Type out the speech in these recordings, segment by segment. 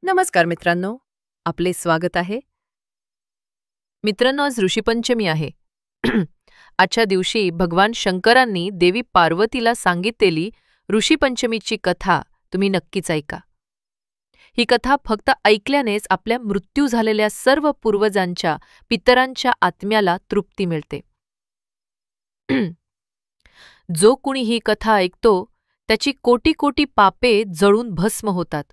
नमस्कार मित्रांनो, आपले स्वागत आहे. मित्रांनो, आज ऋषीपंचमी आहे. आजच्या दिवशी भगवान शंकरांनी देवी पार्वतीला सांगितलेली ऋषीपंचमीची कथा तुम्ही नक्कीच ऐका. ही कथा फक्त ऐकल्यानेच आपल्या मृत्यू झालेल्या सर्व पूर्वजांच्या पितरांच्या आत्म्याला तृप्ती मिळते. जो कुणी ही कथा ऐकतो त्याची कोटी कोटी पापे जळून भस्म होतात.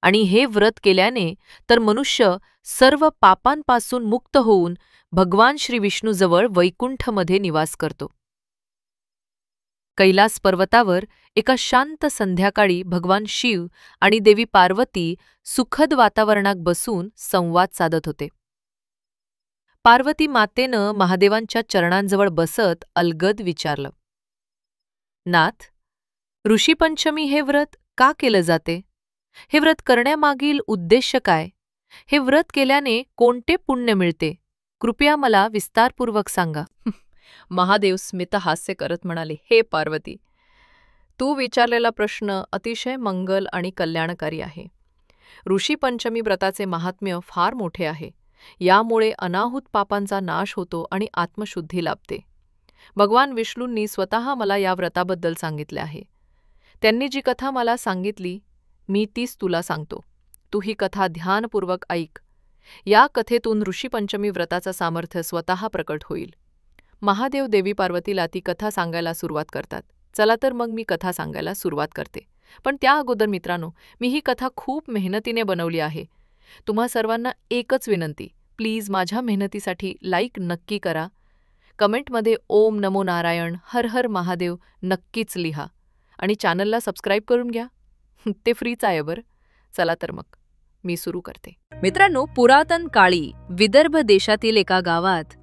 आणि हे व्रत केल्याने तर मनुष्य सर्व पापांपासून मुक्त होऊन भगवान श्री विष्णूजवळ वैकुंठमध्ये निवास करतो. कैलास पर्वतावर एका शांत संध्याकाळी भगवान शिव आणि देवी पार्वती सुखद वातावरणात बसून संवाद साधत होते. पार्वती मातेनं महादेवांच्या चरणांजवळ बसत अलगद विचारलं, नाथ, ऋषीपंचमी हे व्रत का केलं जाते? हे व्रत करण्यामागील उद्देश काय? हे व्रत केल्याने कोणते पुण्य मिळते? कृपया मला विस्तारपूर्वक सांगा. महादेव स्मित हास्य करत म्हणाले, हे पार्वती, तू विचारलेला प्रश्न अतिशय मंगल आणि कल्याणकारी आहे. ऋषीपंचमी व्रताचे महात्म्य फार मोठे आहे. यामुळे अनाहूत पापांचा नाश होतो आणि आत्मशुद्धी लाभते. भगवान विष्णूंनी स्वतः मला या व्रताबद्दल सांगितले आहे. त्यांनी जी कथा मला सांगितली मी तीच तुला सांगतो. तू ही कथा ध्यानपूर्वक ऐक. या कथेतून ऋषीपंचमी व्रताचं सामर्थ्य स्वतः प्रकट होईल. महादेव देवी पार्वतीला ती कथा सांगायला सुरुवात करतात. चला तर मग मी कथा सांगायला सुरुवात करते. पण त्या अगोदर मित्रांनो, मी ही कथा खूप मेहनतीने बनवली आहे. तुम्हा सर्वांना एकच विनंती, प्लीज माझ्या मेहनतीसाठी लाईक नक्की करा. कमेंटमध्ये ओम नमो नारायण हर हर महादेव नक्कीच लिहा. आणि चॅनलला सबस्क्राईब करून घ्या. ते फ्रीच आहे बरं. चला तर मग मी सुरू करते. मित्रांनो, पुरातन काळी विदर्भ देशातील एका गावात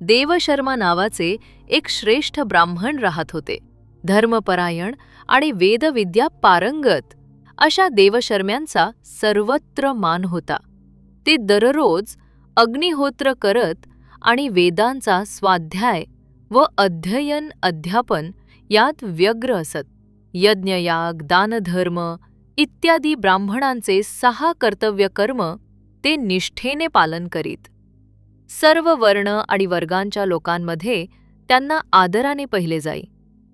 देवशर्मा नावाचे एक श्रेष्ठ ब्राह्मण राहत होते. धर्मपरायण आणि वेदविद्या पारंगत अशा देवशर्म्यांचा सर्वत्र मान होता. ते दररोज अग्निहोत्र करत आणि वेदांचा स्वाध्याय व अध्ययन अध्यापन यात व्यग्र असत. यज्ञयाग, दानधर्म इत्यादी ब्राह्मणांचे 6 कर्तव्य कर्म ते निष्ठेने पालन करीत. सर्व वर्ण आणि वर्गांच्या लोकांमध्ये त्यांना आदराने पाहिले जाई.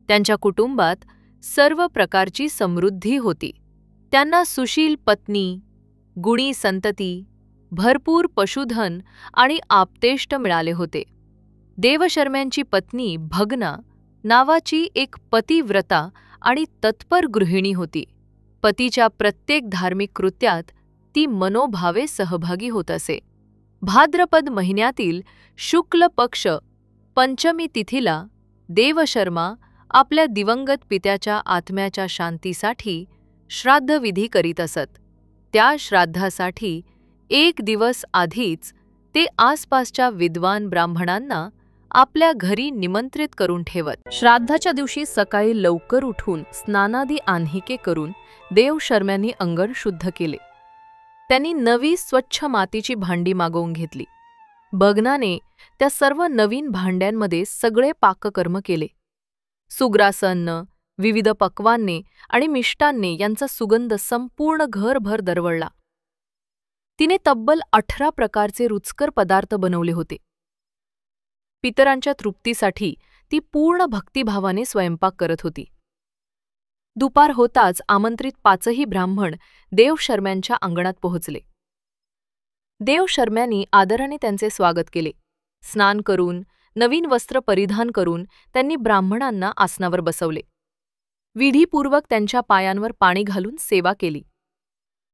त्यांच्या कुटुंबात सर्व प्रकारची समृद्धी होती. त्यांना सुशील पत्नी, गुणी संतती, भरपूर पशुधन आणि आप्तेष्ट मिळाले होते. देवशर्म्यांची पत्नी भगना नावाची एक पतिव्रता आणि तत्पर गृहिणी होती. पतीच्या प्रत्येक धार्मिक कृत्यात ती मनोभावे सहभागी होत असे. भाद्रपद महिन्यातील शुक्ल पक्ष पंचमी तिथीला देवशर्मा आपल्या दिवंगत पित्याच्या आत्म्याच्या शांतीसाठी श्राद्धविधी करीत असत. त्या श्राद्धासाठी 1 दिवस आधीच ते आसपासच्या विद्वान ब्राह्मणांना आपल्या घरी निमंत्रित करून ठेवत. श्राद्धाच्या दिवशी सकाळी लवकर उठून स्नानादी आन्हिके करून देवशर्म्यांनी अंगण शुद्ध केले. त्यांनी नवी स्वच्छ मातीची भांडी मागवून घेतली. भगनाने त्या सर्व नवीन भांड्यांमध्ये सगळे पाककर्म केले. सुग्रासन्न, विविध पक्वान्ने आणि मिष्टान्ने यांचा सुगंध संपूर्ण घरभर दरवळला. तिने तब्बल 18 प्रकारचे रुचकर पदार्थ बनवले होते. पितरांच्या तृप्तीसाठी ती पूर्ण भक्तिभावाने स्वयंपाक करत होती. दुपार होताच आमंत्रित 5ही ब्राह्मण देवशर्म्यांच्या अंगणात पोहोचले. देवशर्म्यांनी आदराने त्यांचे स्वागत केले. स्नान करून, नवीन वस्त्र परिधान करून त्यांनी ब्राह्मणांना आसनावर बसवले. विधीपूर्वक त्यांच्या पायांवर पाणी घालून सेवा केली.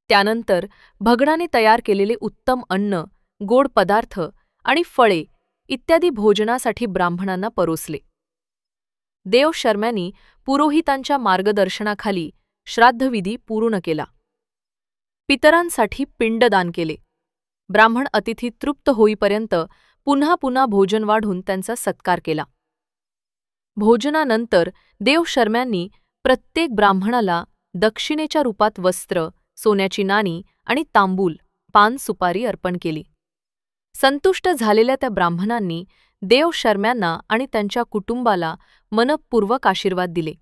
त्यानंतर भगणाने तयार केलेले उत्तम अन्न, गोड पदार्थ आणि फळे इत्यादी भोजनासाठी ब्राह्मणांना परोसले. देवशर्म्यांनी पुरोहितांच्या मार्गदर्शनाखाली श्राद्धविधी पूर्ण केला. पितरांसाठी पिंडदान केले. ब्राह्मण अतिथी तृप्त होईपर्यंत पुन्हा पुन्हा भोजन वाढून त्यांचा सत्कार केला. भोजनानंतर देवशर्म्यांनी प्रत्येक ब्राह्मणाला दक्षिणेच्या रूपात वस्त्र, सोन्याची नाणी आणि तांबूल, पान सुपारी अर्पण केली. संतुष्ट झालेल्या त्या ब्राह्मणांनी देवशर्म्यांना आणि त्यांच्या कुटुंबाला मनःपूर्वक आशीर्वाद दिले.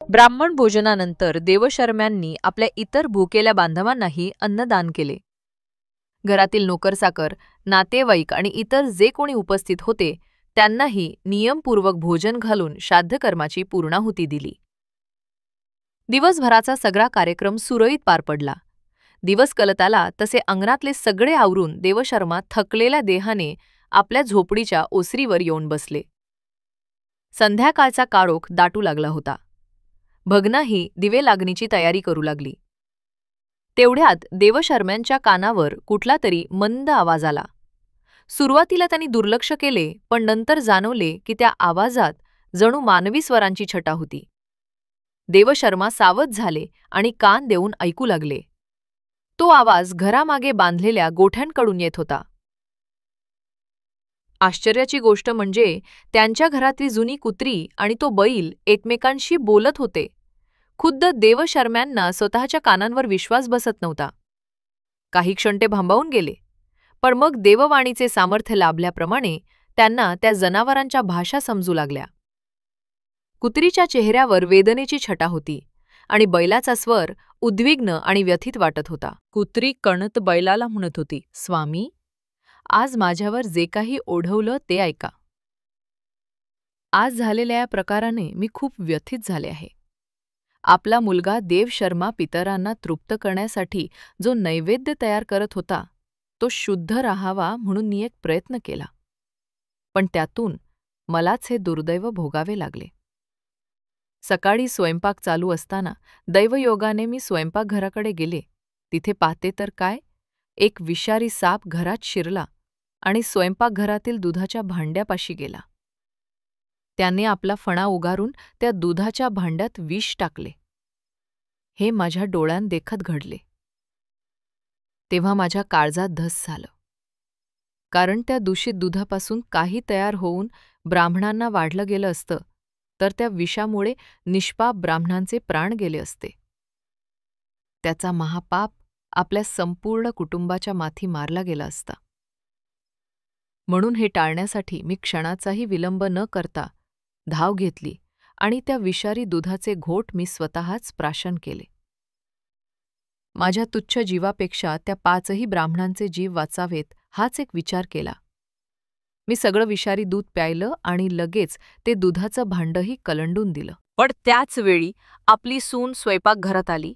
ब्राह्मण भोजनानंतर देवशर्म्यांनी आपल्या इतर भुकेल्या बांधवांनाही अन्नदान केले. घरातील नोकरचाकर, नातेवाईक आणि इतर जे कोणी उपस्थित होते त्यांनाही नियमपूर्वक भोजन घालून श्राद्धकर्माची पूर्णाहुती दिली. दिवसभराचा सगळा कार्यक्रम सुरळीत पार पडला. दिवस कलत आला तसे अंगणातले सगळे आवरून देवशर्मा थकलेल्या देहाने आपल्या झोपडीच्या ओसरीवर येऊन बसले. संध्याकाळचा काळोख दाटू लागला होता. भगनाही दिवे लागणीची तयारी करू लागली. तेवढ्यात देवशर्म्यांच्या कानावर कुठला तरी मंद आवाज आला. सुरुवातीला त्यांनी दुर्लक्ष केले, पण नंतर जाणवले की त्या आवाजात जणू मानवी स्वरांची छटा होती. देवशर्मा सावध झाले आणि कान देऊन ऐकू लागले. तो आवाज घरामागे बांधलेल्या गोठ्यांकडून येत होता. आश्चर्याची गोष्ट म्हणजे त्यांच्या घरातली जुनी कुत्री आणि तो बैल एकमेकांशी बोलत होते. खुद्द देवशर्म्यांना स्वतःच्या कानांवर विश्वास बसत नव्हता. काही क्षण ते भांबावून गेले, पण मग देववाणीचे सामर्थ्य लाभल्याप्रमाणे त्यांना त्या जनावरांच्या भाषा समजू लागल्या. कुत्रीच्या चेहऱ्यावर वेदनेची छटा होती आणि बैलाचा स्वर उद्विग्न आणि व्यथित वाटत होता. कुत्री कणत बैलाला म्हणत होती, स्वामी, आज माझ्यावर जे काही ओढवलं ते ऐका. आज झालेल्या या प्रकाराने मी खूप व्यथित झाले आहे. आपला मुलगा देवशर्मा पितरांना तृप्त करण्यासाठी जो नैवेद्य तयार करत होता तो शुद्ध राहावा म्हणून मी एक प्रयत्न केला, पण त्यातून मलाच हे दुर्दैव भोगावे लागले. सकाळी स्वयंपाक चालू असताना दैवयोगाने मी स्वयंपाकघराकडे गेले. तिथे पाहते तर काय, एक विषारी साप घरात शिरला आणि स्वयंपाकघरातील दुधाच्या भांड्यापाशी गेला. त्याने आपला फणा उगारून त्या दुधाच्या भांड्यात विष टाकले. हे माझ्या डोळ्यांत देखत घडले. तेव्हा माझ्या काळजात धस झालं, कारण त्या दूषित दुधापासून काही तयार होऊन ब्राह्मणांना वाढलं गेलं असतं तर त्या विषामुळे निष्पाप ब्राह्मणांचे प्राण गेले असते. त्याचा महापाप आपल्या संपूर्ण कुटुंबाच्या माथी मारला गेला असता. म्हणून हे टाळण्यासाठी मी क्षणाचाही विलंब न करता धाव घेतली आणि त्या विषारी दुधाचे घोट मी स्वतःच प्राशन केले. माझ्या तुच्छ जीवापेक्षा त्या 5ही ब्राह्मणांचे जीव वाचावेत हाच एक विचार केला. मी सगळं विषारी दूध प्यायलं आणि लगेच ते दुधाचं भांडंही कलंडून दिलं. पण त्याच वेळी आपली सून स्वयंपाकघरात आली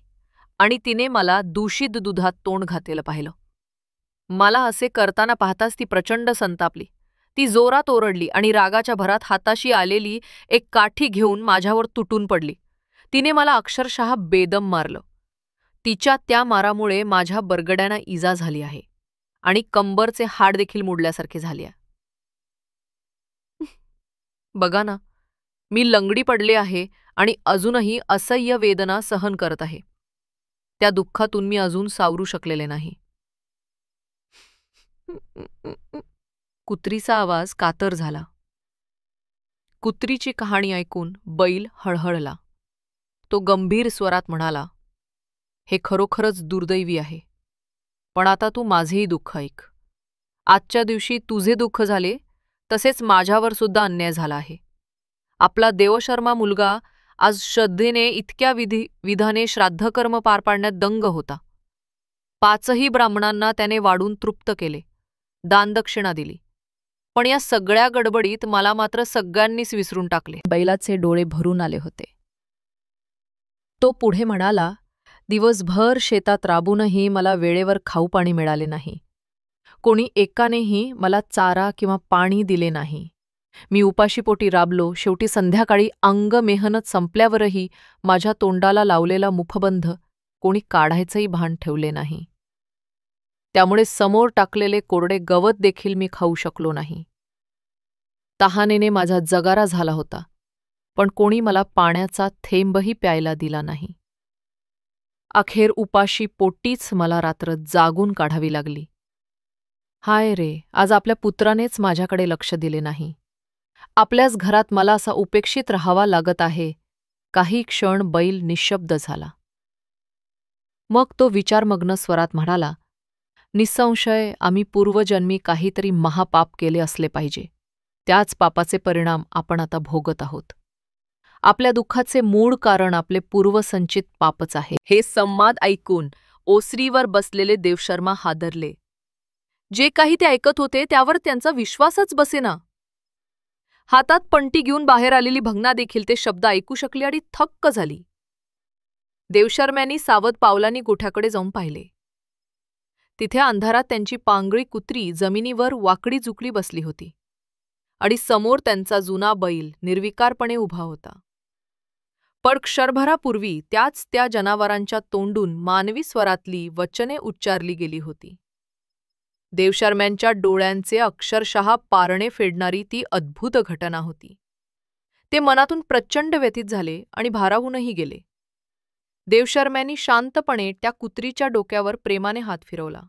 आणि तिने मला दूषित दुधात तोंड घातलेलं पाहिलं. मला असे करताना पाहताच ती प्रचंड संतापली. ती जोरात ओरडली आणि रागाच्या भरात हाताशी आलेली एक काठी घेऊन माझ्यावर तुटून पडली. तिने मला अक्षरशः बेदम मारलं. तिच्या त्या मारामुळे माझ्या बरगड्यांना इजा झाली आहे आणि कंबरचे हाड देखील मुडल्यासारखे झाले आहे. बघा ना, मी लंगडी पडले आहे आणि अजूनही असह्य वेदना सहन करत आहे. त्या दुःखातून मी अजून सावरू शकलेले नाही. कुत्रीचा आवाज कातर झाला. कुत्रीची कहाणी ऐकून बैल हळहळला. तो गंभीर स्वरात म्हणाला, हे खरोखरच दुर्दैवी आहे, पण आता तू माझेही दुःख ऐक. आजच्या दिवशी तुझे दुःख झाले तसेच माझ्यावर सुद्धा अन्याय झाला आहे. आपला देवशर्मा मुलगा आज श्रद्धेने इतक्या विधाने श्राद्धकर्म पार पाडण्यात दंग होता. 5ही ब्राह्मणांना त्याने वाढून तृप्त केले, दानदक्षिणा दिली, पण या सगळ्या गडबडीत मला मात्र सगळ्यांनीच विसरून टाकले. बैलाचे डोळे भरून आले होते. तो पुढे म्हणाला, दिवसभर शेतात राबूनही मला वेळेवर खाऊ पाणी मिळाले नाही. कोणी एकानेही मला चारा किंवा पाणी दिले नाही. मी उपाशीपोटी राबलो. शेवटी संध्याकाळी अंग मेहनत संपल्यावरही माझ्या तोंडाला लावलेला मुखबंध कोणी काढायचंही भान ठेवले नाही. त्यामुळे समोर टाकलेले कोरडे गवत देखील मी खाऊ शकलो नाही. तहानेने माझा जगारा झाला होता, पण कोणी मला पाण्याचा थेंबही प्यायला दिला नाही. अखेर उपाशी पोटीच मला रात्र जागून काढावी लागली. हाय रे, आज आपल्या पुत्रानेच माझ्याकडे लक्ष दिले नाही. आपल्याच घरात मला असा उपेक्षित राहावा लागत आहे. काही क्षण बैल निशब्द झाला. मग तो विचारमग्न स्वरात म्हणाला, निसंशय आम्ही पूर्वजन्मी काहीतरी महापाप केले असले पाहिजे. त्याच पापाचे परिणाम आपण आता भोगत आहोत. आपल्या दुःखाचे मूळ कारण आपले पूर्वसंचित पापच आहे. हे संवाद ऐकून ओसरीवर बसलेले देवशर्मा हादरले. जे काही ते ऐकत होते त्यावर त्यांचा विश्वासच बसेना. हातात पणती घेऊन बाहेर आलेली भगना देखील ते शब्द ऐकू शकली आणि थक्क झाली. देवशर्म्यांनी सावध पावलांनी गोठ्याकडे जाऊन पाहिले. तिथे अंधारात त्यांची पांगळी कुत्री जमिनीवर वाकडी झुकडी बसली होती आणि समोर त्यांचा जुना बैल निर्विकारपणे उभा होता. पण क्षणभरापूर्वी त्या जनावरांच्या तोंडून मानवी स्वरातली वचने उच्चारली गेली होती. देवशर्म्यांच्या डोळ्यांचे अक्षरशः पारणे फेडणारी ती अद्भुत घटना होती. ते मनातून प्रचंड व्यथित झाले आणि भारावूनही गेले. देवशर्म्यांनी शांतपणे त्या कुत्रीच्या डोक्यावर प्रेमाने हात फिरवला.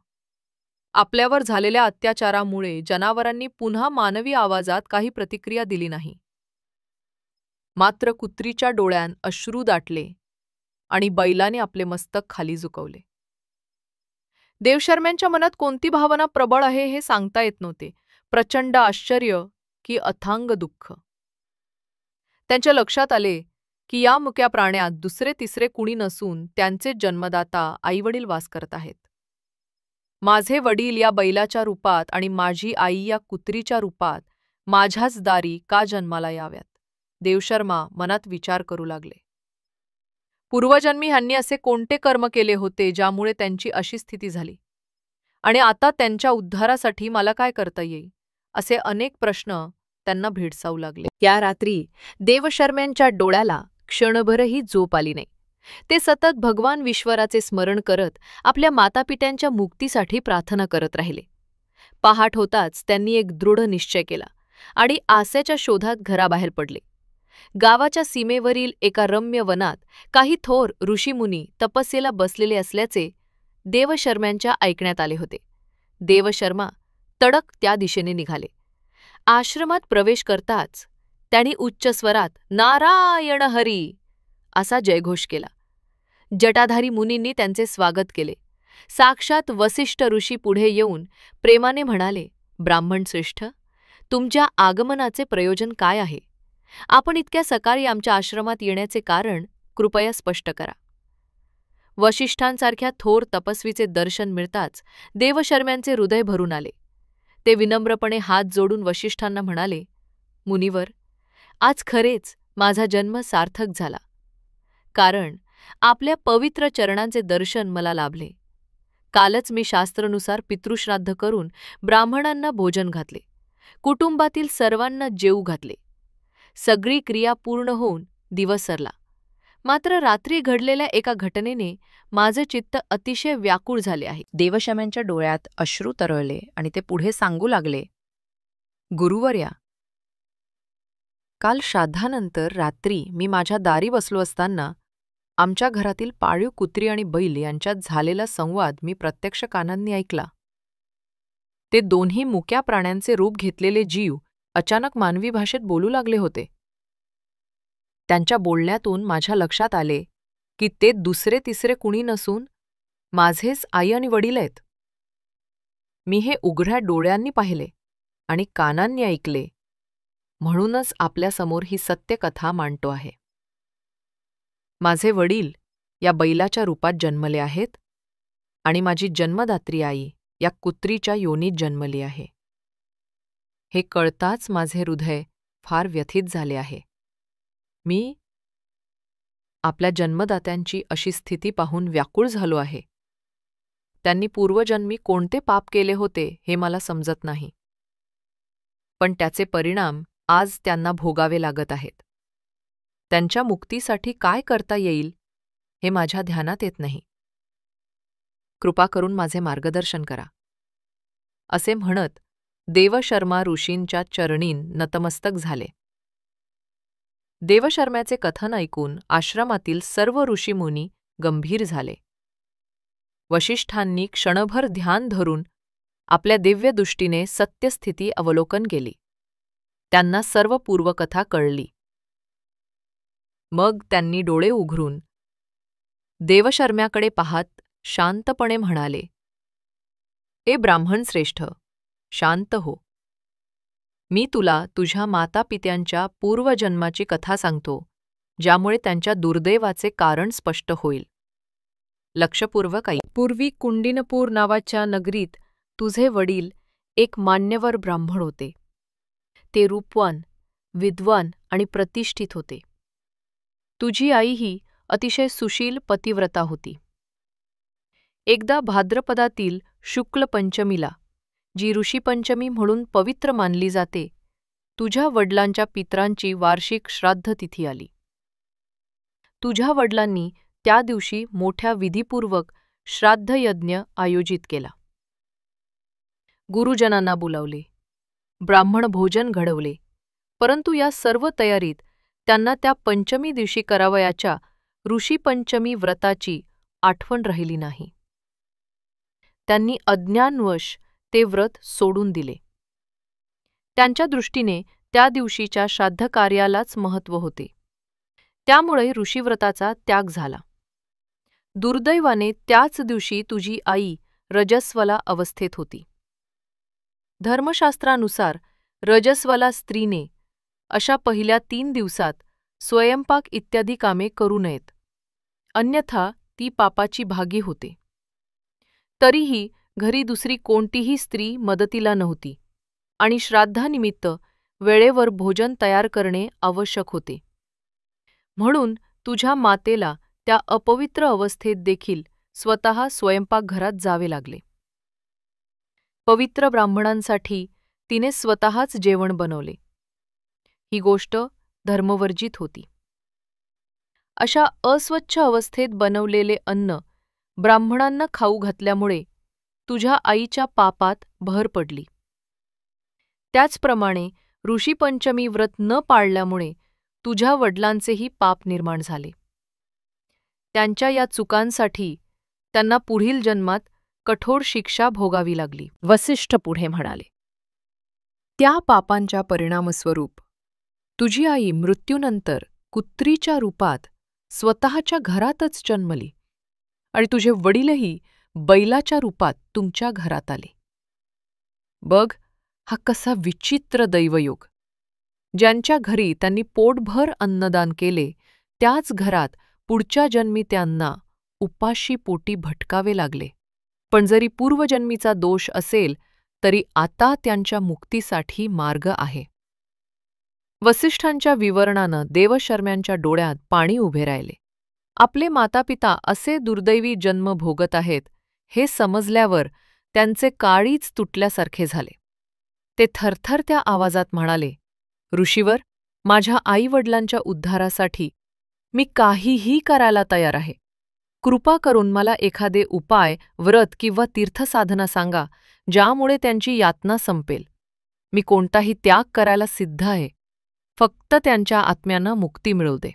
आपल्यावर झालेल्या अत्याचारामुळे जनावरांनी पुन्हा मानवी आवाजात काही प्रतिक्रिया दिली नाही. मात्र कुत्रीच्या डोळ्यात अश्रू दाटले आणि बैलाने आपले मस्तक खाली झुकवले. देवशर्म्यांच्या मनात कोणती भावना प्रबळ आहे हे सांगता येत नव्हते. प्रचंड आश्चर्य की अथांग दुःख. त्यांच्या लक्षात आले की या मुक्या प्राण्यात दुसरे तिसरे कुणी नसून त्यांचे जन्मदाता आईवडील वास करत आहेत. माझे वडील या बैलाच्या रूपात आणि माझी आई या कुत्रीच्या रूपात माझ्याच दारी का जन्माला याव्यात? देवशर्मा मनात विचार करू लागले. पूर्वजन्मी ह्यांनी असे कोणते कर्म केले होते ज्यामुळे त्यांची अशी स्थिती झाली? आणि आता त्यांच्या उद्धारासाठी मला काय करता येईल? असे अनेक प्रश्न त्यांना भेडसावू लागले. त्या रात्री देवशर्म्यांच्या डोळ्याला क्षणभरही झोप आली नाही. ते सतत भगवान विश्वराचे स्मरण करत आपल्या मातापित्यांच्या मुक्तीसाठी प्रार्थना करत राहिले. पहाट होताच त्यांनी एक दृढ निश्चय केला आणि आसेच्या शोधात घराबाहेर पडले. गावाच्या सीमेवरील एका रम्य वनात काही थोर ऋषीमुनी तपस्येला बसलेले असल्याचे देवशर्म्यांच्या ऐकण्यात आले होते. देवशर्मा तडक त्या दिशेने निघाले. आश्रमात प्रवेश करताच त्यांनी उच्च स्वरात नारायण हरी असा जयघोष केला. जटाधारी मुनींनी त्यांचे स्वागत केले. साक्षात वसिष्ठ ऋषी पुढे येऊन प्रेमाने म्हणाले, ब्राह्मण श्रेष्ठ, तुमच्या आगमनाचे प्रयोजन काय आहे? आपण इतक्या सकाळी आमच्या आश्रमात येण्याचे कारण कृपया स्पष्ट करा. वसिष्ठांसारख्या थोर तपस्वीचे दर्शन मिळताच देवशर्म्यांचे हृदय भरून आले. ते विनम्रपणे हात जोडून वसिष्ठांना म्हणाले, मुनिवर, आज खरेच माझा जन्म सार्थक झाला. कारण आपल्या पवित्र चरणांचे दर्शन मला लाभले. कालच मी शास्त्रानुसार पितृश्राद्ध करून ब्राह्मणांना भोजन घातले. कुटुंबातील सर्वांना जेवू घातले. सगळी क्रिया पूर्ण होऊन दिवस सरला. मात्र रात्री घडलेल्या एका घटनेने माझे चित्त अतिशय व्याकुळ झाले आहे. देवशर्म्यांच्या डोळ्यात अश्रू तरळले आणि ते पुढे सांगू लागले, गुरुवर्या, काल श्राद्धानंतर रात्री मी माझ्या दारी बसलो असताना आमच्या घरातील पाळीव कुत्री आणि बैल यांच्यात झालेला संवाद मी प्रत्यक्ष कानांनी ऐकला. ते दोन्ही मुक्या प्राण्यांचे रूप घेतलेले जीव अचानक मानवी भाषेत बोलू लागले होते. त्यांच्या बोलण्यातून माझ्या लक्षात आले की ते दुसरे तिसरे कुणी नसून माझेच आई आणि वडील आहेत. मी हे उघड्या डोळ्यांनी पाहिले आणि कानांनी ऐकले, म्हणूनच आपल्यासमोर ही सत्यकथा मांडतो आहे. माझे वडील या बैलाच्या रूपात जन्मले आहेत आणि माझी जन्मदात्री आई या कुत्रीच्या योनीत जन्मली आहे. हे कळताच माझे हृदय फार व्यथित झाले आहे. मी आपल्या जन्मदात्यांची अशी स्थिती पाहून व्याकुळ झालो आहे. त्यांनी पूर्वजन्मी कोणते पाप केले होते हे मला समजत नाही, पण त्याचे परिणाम आज त्यांना भोगावे लागत आहेत. त्यांच्या मुक्तीसाठी काय करता येईल हे माझ्या ध्यानात येत नाही. कृपा करून माझे मार्गदर्शन करा. असे म्हणत देवशर्मा ऋषींच्या चरणीं नतमस्तक झाले. देवशर्म्याचे कथन ऐकून आश्रमातील सर्व ऋषीमुनी गंभीर झाले. वसिष्ठांनी क्षणभर ध्यान धरून आपल्या दिव्य दृष्टीने सत्यस्थिती अवलोकन केली. त्यांना सर्व पूर्वकथा कळली. मग त्यांनी डोळे उघडून देवशर्म्याकडे पाहत शांतपणे म्हणाले, ए ब्राह्मण श्रेष्ठ, शांत हो. मी तुला तुझ्या मातापित्यांच्या पूर्वजन्माची कथा सांगतो ज्यामुळे त्यांच्या दुर्दैवाचे कारण स्पष्ट होईल. लक्षपूर्वक ऐक. पूर्वी कुंडिनपूर नावाच्या नगरीत तुझे वडील एक मान्यवर ब्राह्मण होते. ते रूपवान, विद्वान आणि प्रतिष्ठित होते. तुझी आईही अतिशय सुशील पतिव्रता होती. एकदा भाद्रपदातील शुक्ल पंचमीला, जी ऋषीपंचमी म्हणून पवित्र मानली जाते, तुझ्या वडिलांच्या पितरांची वार्षिक श्राद्ध तिथी आली. तुझ्या वडिलांनी त्या दिवशी मोठ्या विधीपूर्वक श्राद्धयज्ञ आयोजित केला. गुरुजनांना बोलावले, ब्राह्मण भोजन घडवले, परंतु या सर्व तयारीत त्यांना त्या पंचमी दिवशी करावयाच्या ऋषीपंचमी व्रताची आठवण राहिली नाही. त्यांनी अज्ञानवश ते व्रत सोडून दिले. त्यांच्या दृष्टीने त्या दिवशीच्या श्राद्धकार्यालाच महत्त्व होते. त्यामुळे ऋषीव्रताचा त्याग झाला. दुर्दैवाने त्याच दिवशी तुझी आई रजस्वला अवस्थेत होती. धर्मशास्त्रानुसार रजस्वला स्त्रीने अशा पहिल्या 3 दिवसात स्वयंपाक इत्यादी कामे करू नयेत, अन्यथा ती पापाची भागी होते. तरीही घरी दुसरी कोणतीही स्त्री मदतीला नव्हती आणि श्राद्धानिमित्त वेळेवर भोजन तयार करणे आवश्यक होते. म्हणून तुझ्या मातेला त्या अपवित्र अवस्थेत देखील स्वतः स्वयंपाकघरात जावे लागले. पवित्र ब्राह्मणांसाठी तिने स्वतःच जेवण बनवले. ही गोष्ट धर्मवर्जित होती. अशा अस्वच्छ अवस्थेत बनवलेले अन्न ब्राह्मणांना खाऊ घातल्यामुळे तुझ्या आईच्या पापात भर पडली. त्याचप्रमाणे ऋषीपंचमी व्रत न पाळल्यामुळे तुझ्या वडिलांचेही पाप निर्माण झाले. त्यांच्या या चुकांसाठी त्यांना पुढील जन्मात कठोर शिक्षा भोगावी लागली. वसिष्ठ पुढे म्हणाले, त्या पापांच्या परिणामस्वरूप तुझी आई मृत्यूनंतर कुत्रीच्या रूपात स्वतःच्या घरातच जन्मली आणि तुझे वडीलही बैलाच्या रूपात तुमच्या घरात आले. बघ, हा कसा विचित्र दैवयोग. ज्यांच्या घरी त्यांनी पोटभर अन्नदान केले त्याच घरात पुढच्या जन्मी त्यांना उपाशी पोटी भटकावे लागले. पण जरी पूर्वजन्मीचा दोष असेल तरी आता त्यांच्या मुक्तीसाठी मार्ग आहे. वसिष्ठांच्या विवरणानं देवशर्म्यांच्या डोळ्यात पाणी उभे राहिले. आपले मातापिता असे दुर्दैवी जन्म भोगत आहेत हे समजल्यावर त्यांचे काळीच तुटल्यासारखे झाले. ते थरथरत्या आवाजात म्हणाले, ऋषीवर, माझ्या आईवडिलांच्या उद्धारासाठी मी काहीही करायला तयार आहे. कृपा करून मला एखादे उपाय, व्रत किंवा तीर्थसाधना सांगा ज्यामुळे त्यांची यातना संपेल. मी कोणताही त्याग करायला सिद्ध आहे. फक्त त्यांच्या आत्म्यांना मुक्ती मिळू दे.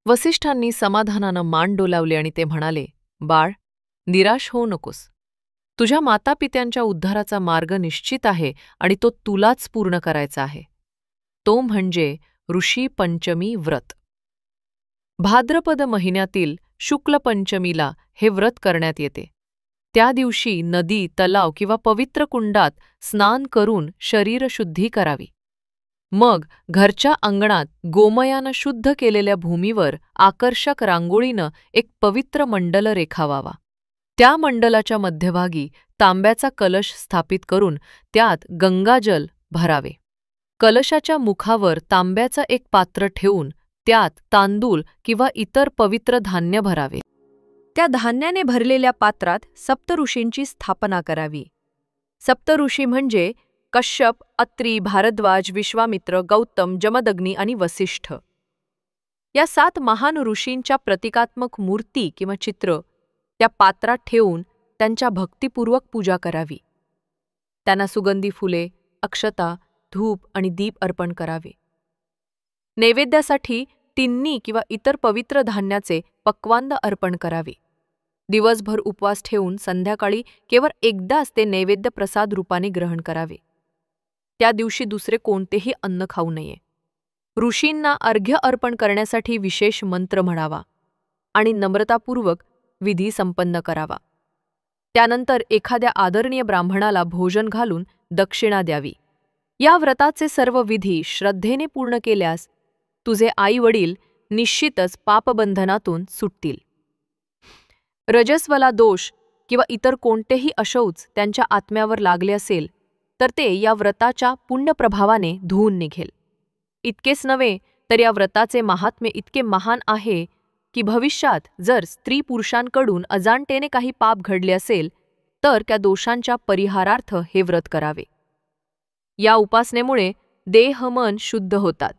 वसिष्ठांनी समाधानानं मान डोलावले आणि ते म्हणाले, बाळ, निराश होऊ नकोस. तुझ्या मातापित्यांच्या उद्धाराचा मार्ग निश्चित आहे आणि तो तुलाच पूर्ण करायचा आहे. तो म्हणजे ऋषी पंचमी व्रत. भाद्रपद महिन्यातील शुक्ल पंचमीला हे व्रत करण्यात येते. त्या दिवशी नदी, तलाव किंवा पवित्र कुंडात स्नान करून शरीरशुद्धी करावी. मग घरच्या अंगणात गोमयानं शुद्ध केलेल्या भूमीवर आकर्षक रांगोळीनं एक पवित्र मंडल रेखावावा. त्या मंडलाच्या मध्यभागी तांब्याचा कलश स्थापित करून त्यात गंगाजल भरावे. कलशाच्या मुखावर तांब्याचा एक पात्र ठेवून त्यात तांदूळ किंवा इतर पवित्र धान्य भरावे. त्या धान्याने भरलेल्या पात्रात सप्तऋषींची स्थापना करावी. सप्तऋषी म्हणजे कश्यप, अत्री, भारद्वाज, विश्वामित्र, गौतम, जमदग्नी आणि वसिष्ठ. या 7 महान ऋषींच्या प्रतिकात्मक मूर्ती किंवा चित्र त्या पात्रात ठेवून त्यांच्या भक्तिपूर्वक पूजा करावी. त्यांना सुगंधी फुले, अक्षता, धूप आणि दीप अर्पण करावे. नैवेद्यासाठी तिन्नी किंवा इतर पवित्र धान्याचे पक्वान्न अर्पण करावे. दिवसभर उपवास ठेवून संध्याकाळी केवळ एकदाच ते नैवेद्य प्रसाद रूपाने ग्रहण करावे. त्या दिवशी दुसरे कोणतेही अन्न खाऊ नये. ऋषींना अर्घ्य अर्पण करण्यासाठी विशेष मंत्र म्हणावा आणि नम्रतापूर्वक विधी संपन्न करावा. त्यानंतर एखाद्या आदरणीय ब्राह्मणाला भोजन घालून दक्षिणा द्यावी. या व्रताचे सर्व विधी श्रद्धेने पूर्ण केल्यास तुझे आई वडील निश्चितच पापबंधनातून सुटतील. रजस्वला दोष किंवा इतर कोणतेही अशौच त्यांच्या आत्म्यावर लागले असेल तर ते या व्रताच्या पुण्यप्रभावाने धुवून निघेल. इतकेच नव्हे तर या व्रताचे महात्म्य इतके महान आहे की भविष्यात जर स्त्री पुरुषांकडून अजाणतेने काही पाप घडले असेल तर त्या दोषांच्या परिहारार्थ हे व्रत करावे. या उपासनेमुळे देह मन शुद्ध होतात.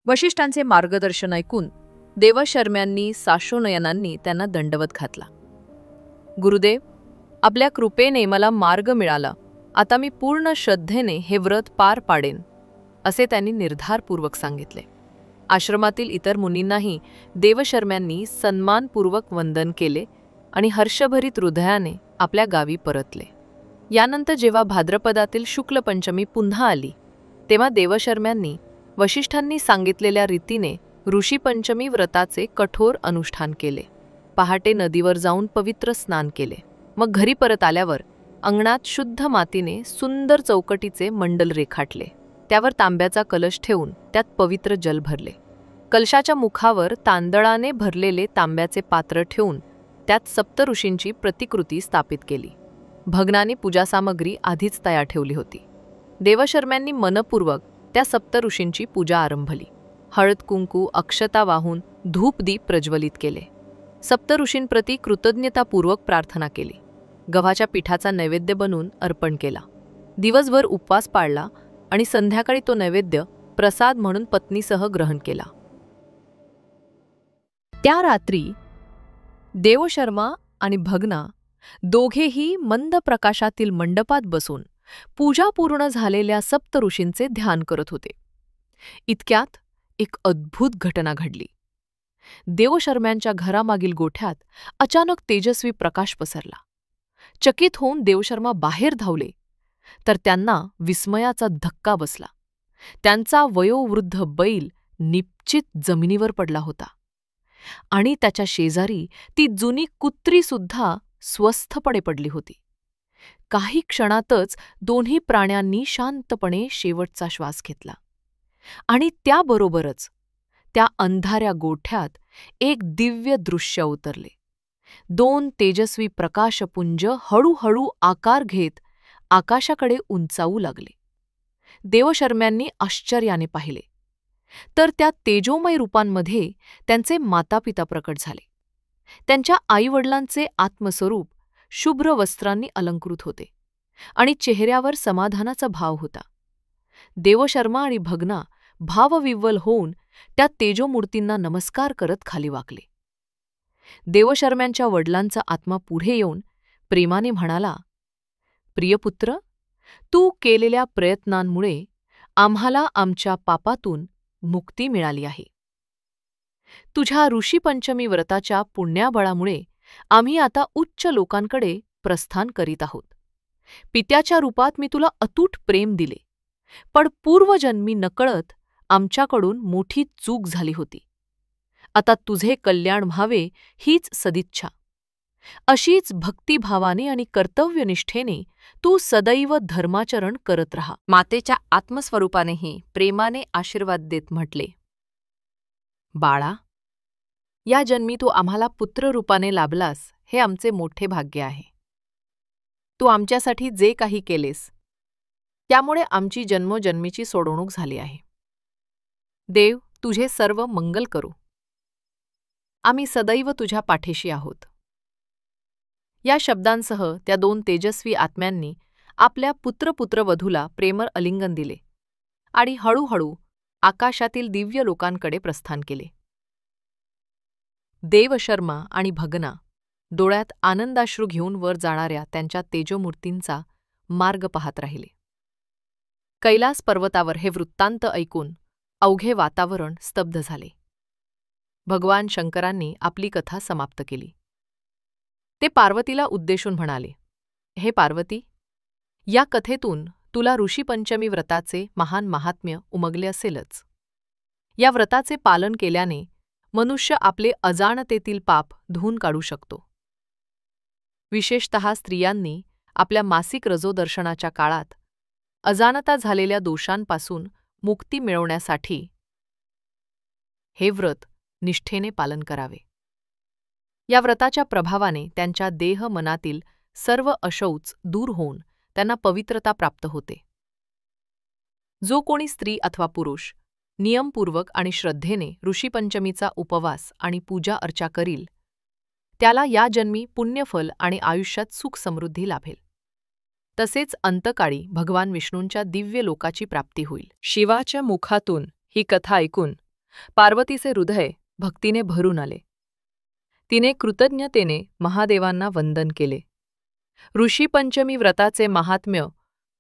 वशिष्ठांचे मार्गदर्शन ऐकून देवशर्म्यांनी साशोनयनांनी त्यांना दंडवत घातला. गुरुदेव, आपल्या कृपेने मला मार्ग मिळाला. आता मी पूर्ण श्रद्धेने हे व्रत पार पाडेन, असे त्यांनी निर्धारपूर्वक सांगितले. आश्रमातील इतर मुनींनाही देवशर्म्यांनी सन्मानपूर्वक वंदन केले आणि हर्षभरित हृदयाने आपल्या गावी परतले. यानंतर जेव्हा भाद्रपदातील शुक्ल पंचमी पुन्हा आली तेव्हा देवशर्म्यांनी वशिष्ठांनी सांगितलेल्या रीतीने ऋषीपंचमी व्रताचे कठोर अनुष्ठान केले. पहाटे नदीवर जाऊन पवित्र स्नान केले. मग घरी परत आल्यावर अंगणात शुद्ध मातीने सुंदर चौकटीचे मंडल रेखाटले. त्यावर तांब्याचा कलश ठेवून त्यात पवित्र जल भरले. कलशाच्या मुखावर तांदळाने भरलेले तांब्याचे पात्र ठेवून त्यात सप्तऋषींची प्रतिकृती स्थापित केली. भगनाने पूजासामग्री आधीच तयार ठेवली होती. देवशर्म्यांनी मनपूर्वक त्या सप्तऋषींची पूजा आरंभली. हळद कुंकू अक्षता वाहून धूपदीप प्रज्वलित केले. सप्तऋषींप्रती कृतज्ञतापूर्वक प्रार्थना केली. गव्हाच्या पिठाचा नैवेद्य बनवून अर्पण केला. दिवसभर उपवास पाळला आणि संध्याकाळी तो नैवेद्य प्रसाद म्हणून पत्नीसह ग्रहण केला. त्या रात्री देवशर्मा आणि भगना दोघेही मंद प्रकाशातील मंडपात बसून पूजा पूर्ण झालेल्या सप्तऋषींचे ध्यान करत होते. इतक्यात एक अद्भुत घटना घडली. देवशर्म्यांच्या घरामागील गोठ्यात अचानक तेजस्वी प्रकाश पसरला. चकित होऊन देवशर्मा बाहेर धावले तर त्यांना विस्मयाचा धक्का बसला. त्यांचा वयोवृद्ध बैल निश्चित जमिनीवर पडला होता आणि त्याच्या शेजारी ती जुनी कुत्रीसुद्धा स्वस्थपणे पडली होती. काही क्षणातच दोन्ही प्राण्यांनी शांतपणे शेवटचा श्वास घेतला आणि त्याबरोबरच त्या अंधाऱ्या गोठ्यात एक दिव्य दृश्य उतरले. 2 तेजस्वी प्रकाशपुंज हळूहळू आकार घेत आकाशाकडे उंचावू लागले. देवशर्म्यांनी आश्चर्याने पाहिले तर त्या तेजोमय रूपांमध्ये त्यांचे मातापिता प्रकट झाले. त्यांच्या आईवडिलांचे आत्मस्वरूप शुभ्र वस्त्रांनी अलंकृत होते आणि चेहऱ्यावर समाधानाचा भाव होता. देवशर्मा आणि भगना भावविव्वल होऊन त्या तेजोमूर्तींना नमस्कार करत खाली वाकले. देवशर्म्यांच्या वडिलांचा आत्मा पुढे येऊन प्रेमाने म्हणाला, प्रियपुत्र, तू केलेल्या प्रयत्नांमुळे आम्हाला आमच्या पापातून मुक्ती मिळाली आहे. तुझ्या ऋषीपंचमी व्रताच्या पुण्याबळामुळे आम्ही आता उच्च लोकांकडे प्रस्थान करीत आहोत. पित्याच्या रूपात मी तुला अतूट प्रेम दिले, पण पूर्वजन्मी नकळत आमच्याकडून मोठी चूक झाली होती. आता तुझे कल्याण व्हावे हीच सदिच्छा. अशीच भक्तिभावाने आणि कर्तव्यनिष्ठेने तू सदैव धर्माचरण करत राहा. मातेच्या आत्मस्वरूपानेही प्रेमाने आशीर्वाद देत म्हटले, बाळा, या जन्मी तू आम्हाला पुत्ररूपाने लाभलास हे आमचे मोठे भाग्य आहे. तू आमच्यासाठी जे काही केलेस त्यामुळे आमची जन्मोजन्मीची सोडवणूक झाली आहे. देव तुझे सर्व मंगल करो. आम्ही सदैव तुझ्या पाठीशी आहोत. या शब्दांसह त्या 2 तेजस्वी आत्म्यांनी आपल्या पुत्रपुत्रवधूला प्रेमळ आलिंगन दिले आणि हळूहळू आकाशातील दिव्य लोकांकडे प्रस्थान केले. देवशर्मा आणि भगना डोळ्यात आनंदाश्रू घेऊन वर जाणाऱ्या त्यांच्या तेजोमूर्तींचा मार्ग पाहत राहिले. कैलास पर्वतावर हे वृत्तांत ऐकून अवघे वातावरण स्तब्ध झाले. भगवान शंकरांनी आपली कथा समाप्त केली. ते पार्वतीला उद्देशून म्हणाले, हे पार्वती, या कथेतून तुला ऋषीपंचमी व्रताचे महान महात्म्य उमगले असेलच. या व्रताचे पालन केल्याने मनुष्य आपले अजाणतेतील पाप धुवून काढू शकतो. विशेषतः स्त्रियांनी आपल्या मासिक रजोदर्शनाच्या काळात अजाणता झालेल्या दोषांपासून मुक्ती मिळवण्यासाठी हे व्रत निष्ठेने पालन करावे. या व्रताच्या प्रभावाने त्यांच्या देह मनातील सर्व अशौच दूर होऊन त्यांना पवित्रता प्राप्त होते. जो कोणी स्त्री अथवा पुरुष नियमपूर्वक आणि श्रद्धेने ऋषीपंचमीचा उपवास आणि पूजा अर्चा करील, त्याला या जन्मी पुण्यफल आणि आयुष्यात सुख समृद्धी लाभेल. तसेच अंतकाळी भगवान विष्णूंच्या दिव्य लोकाची प्राप्ती होईल. शिवाच्या मुखातून ही कथा ऐकून पार्वतीचे हृदय भक्तीने भरून आले. तिने कृतज्ञतेने महादेवांना वंदन केले. ऋषीपंचमी व्रताचे महात्म्य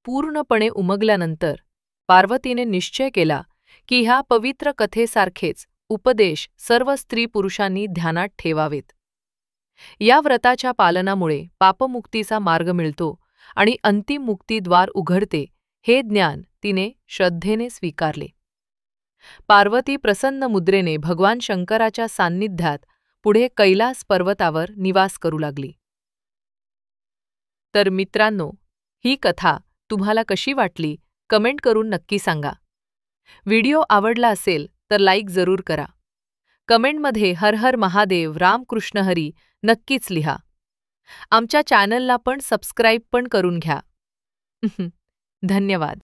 पूर्णपणे उमगल्यानंतर पार्वतीने निश्चय केला की ह्या पवित्र कथेसारखेच उपदेश सर्व स्त्री पुरुषांनी ध्यानात ठेवावेत. या व्रताच्या पालनामुळे पापमुक्तीचा मार्ग मिळतो आणि अंतिम मुक्तीद्वार उघडते, हे ज्ञान तिने श्रद्धेने स्वीकारले. पार्वती प्रसन्न मुद्रेने भगवान शंकराच्या सान्निध्यात पुढे कैलास पर्वतावर निवास करू लागली. तर मित्रांनो, ही कथा तुम्हाला कशी वाटली कमेंट करून नक्की सांगा. व्हिडिओ आवडला असेल तर लाईक जरूर करा. कमेंटमध्ये हर हर महादेव, रामकृष्ण हरी नक्कीच लिहा. आमच्या चॅनलला पण सबस्क्राईब पण करून घ्या. धन्यवाद.